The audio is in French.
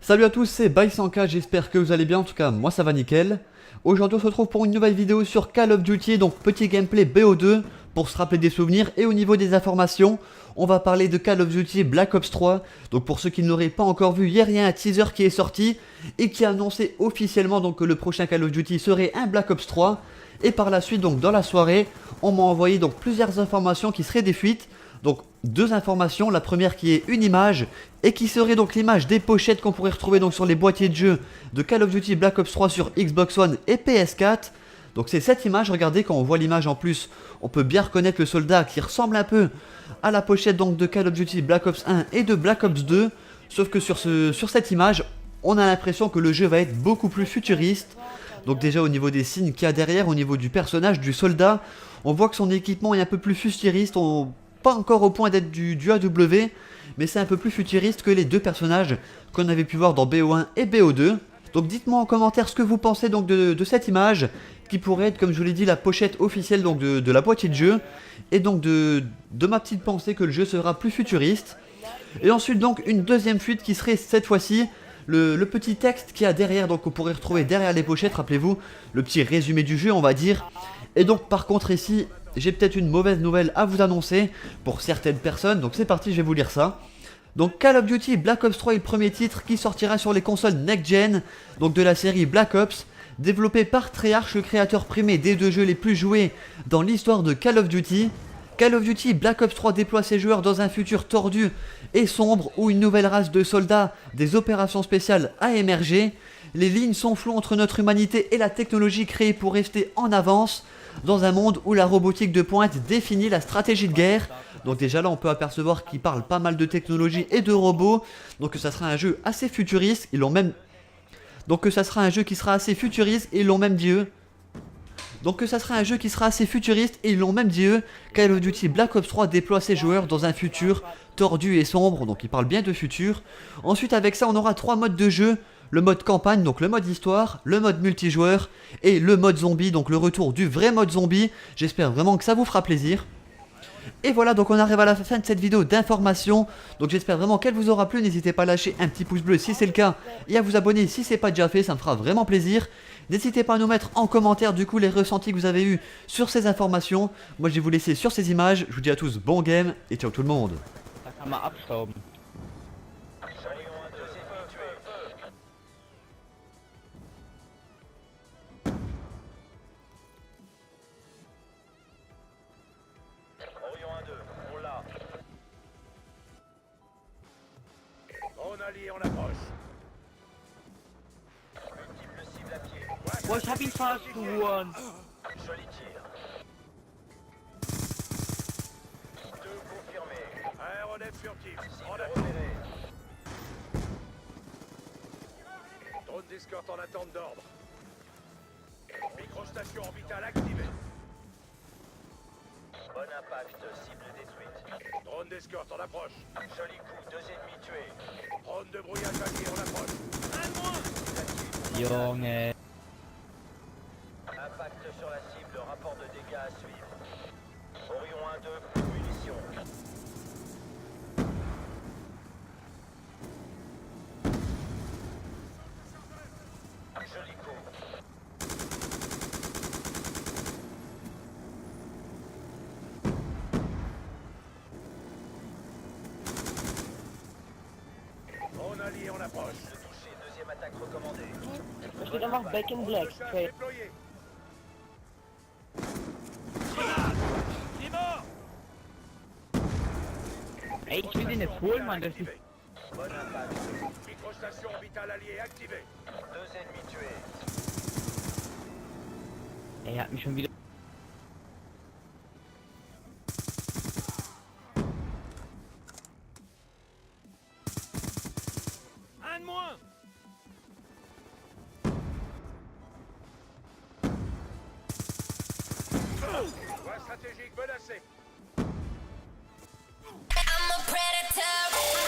Salut à tous, c'est By100K, j'espère que vous allez bien, en tout cas moi ça va nickel. Aujourd'hui on se retrouve pour une nouvelle vidéo sur Call of Duty, donc petit gameplay BO2 pour se rappeler des souvenirs. Et au niveau des informations, on va parler de Call of Duty Black Ops 3. Donc pour ceux qui ne l'auraient pas encore vu, hier il y a un teaser qui est sorti et qui a annoncé officiellement donc que le prochain Call of Duty serait un Black Ops 3. Et par la suite, donc dans la soirée, on m'a envoyé donc plusieurs informations qui seraient des fuites. Donc deux informations, la première qui est une image et qui serait donc l'image des pochettes qu'on pourrait retrouver donc sur les boîtiers de jeu de Call of Duty Black Ops 3 sur Xbox One et PS4. Donc c'est cette image, regardez, quand on voit l'image en plus, on peut bien reconnaître le soldat qui ressemble un peu à la pochette donc de Call of Duty Black Ops 1 et de Black Ops 2. Sauf que sur cette image, on a l'impression que le jeu va être beaucoup plus futuriste. Donc déjà au niveau des signes qu'il y a derrière, au niveau du personnage, du soldat, on voit que son équipement est un peu plus futuriste, pas encore au point d'être du AW, mais c'est un peu plus futuriste que les deux personnages qu'on avait pu voir dans BO1 et BO2. Donc dites-moi en commentaire ce que vous pensez donc de cette image, qui pourrait être, comme je vous l'ai dit, la pochette officielle donc de la boîtier de jeu, et donc de ma petite pensée que le jeu sera plus futuriste. Et ensuite donc une deuxième fuite qui serait cette fois-ci le petit texte qu'il y a derrière, donc on pourrait retrouver derrière les pochettes, rappelez-vous, le petit résumé du jeu on va dire. Et donc par contre ici, j'ai peut-être une mauvaise nouvelle à vous annoncer pour certaines personnes, donc c'est parti, je vais vous lire ça. Donc Call of Duty Black Ops 3 est le premier titre qui sortira sur les consoles next-gen, donc de la série Black Ops, développé par Treyarch, le créateur primé des deux jeux les plus joués dans l'histoire de Call of Duty. Call of Duty Black Ops 3 déploie ses joueurs dans un futur tordu et sombre où une nouvelle race de soldats des opérations spéciales a émergé. Les lignes sont floues entre notre humanité et la technologie créée pour rester en avance dans un monde où la robotique de pointe définit la stratégie de guerre. Donc déjà là on peut apercevoir qu'il parle pas mal de technologie et de robots. Donc ça sera un jeu assez futuriste, ils l'ont même... Donc que ça sera un jeu qui sera assez futuriste et ils l'ont même dit eux. Donc que ça sera un jeu qui sera assez futuriste et ils l'ont même dit eux. Call of Duty Black Ops 3 déploie ses joueurs dans un futur tordu et sombre, donc il parle bien de futur. Ensuite avec ça on aura trois modes de jeu. Le mode campagne, donc le mode histoire, le mode multijoueur et le mode zombie, donc le retour du vrai mode zombie. J'espère vraiment que ça vous fera plaisir. Et voilà, donc on arrive à la fin de cette vidéo d'information. Donc j'espère vraiment qu'elle vous aura plu. N'hésitez pas à lâcher un petit pouce bleu si c'est le cas et à vous abonner si c'est pas déjà fait, ça me fera vraiment plaisir. N'hésitez pas à nous mettre en commentaire du coup les ressentis que vous avez eu sur ces informations. Moi je vais vous laisser sur ces images. Je vous dis à tous bon game et ciao tout le monde. On allié, on approche. Multiple cible à pied. What's happening fast to one? Joli tir. Deux confirmés. Aéronef furtif. On a repéré. Drone d'escorte en attente d'ordre. Microstation orbitale activée. Bon impact, cible détruite. Drone d'escorte en approche. Joli coup, deux ennemis tués. Drone de brouillage allié, on approche. Junge. Impact sur la cible, rapport de dégâts à suivre. Orion 1-2, plus de munitions. Joli coup. On allié, on approche. Le toucher, deuxième attaque recommandée. Ich will einfach Back in Black. Okay. Déployé. Ey, ich will den jetzt holen, Mann. Das ist... Bon impact. Microstation orbitale alliée activée. Deux ennemis tués. Ey, er hat mich schon wieder... Un de moins. Voie stratégique menacée. I'm a predator.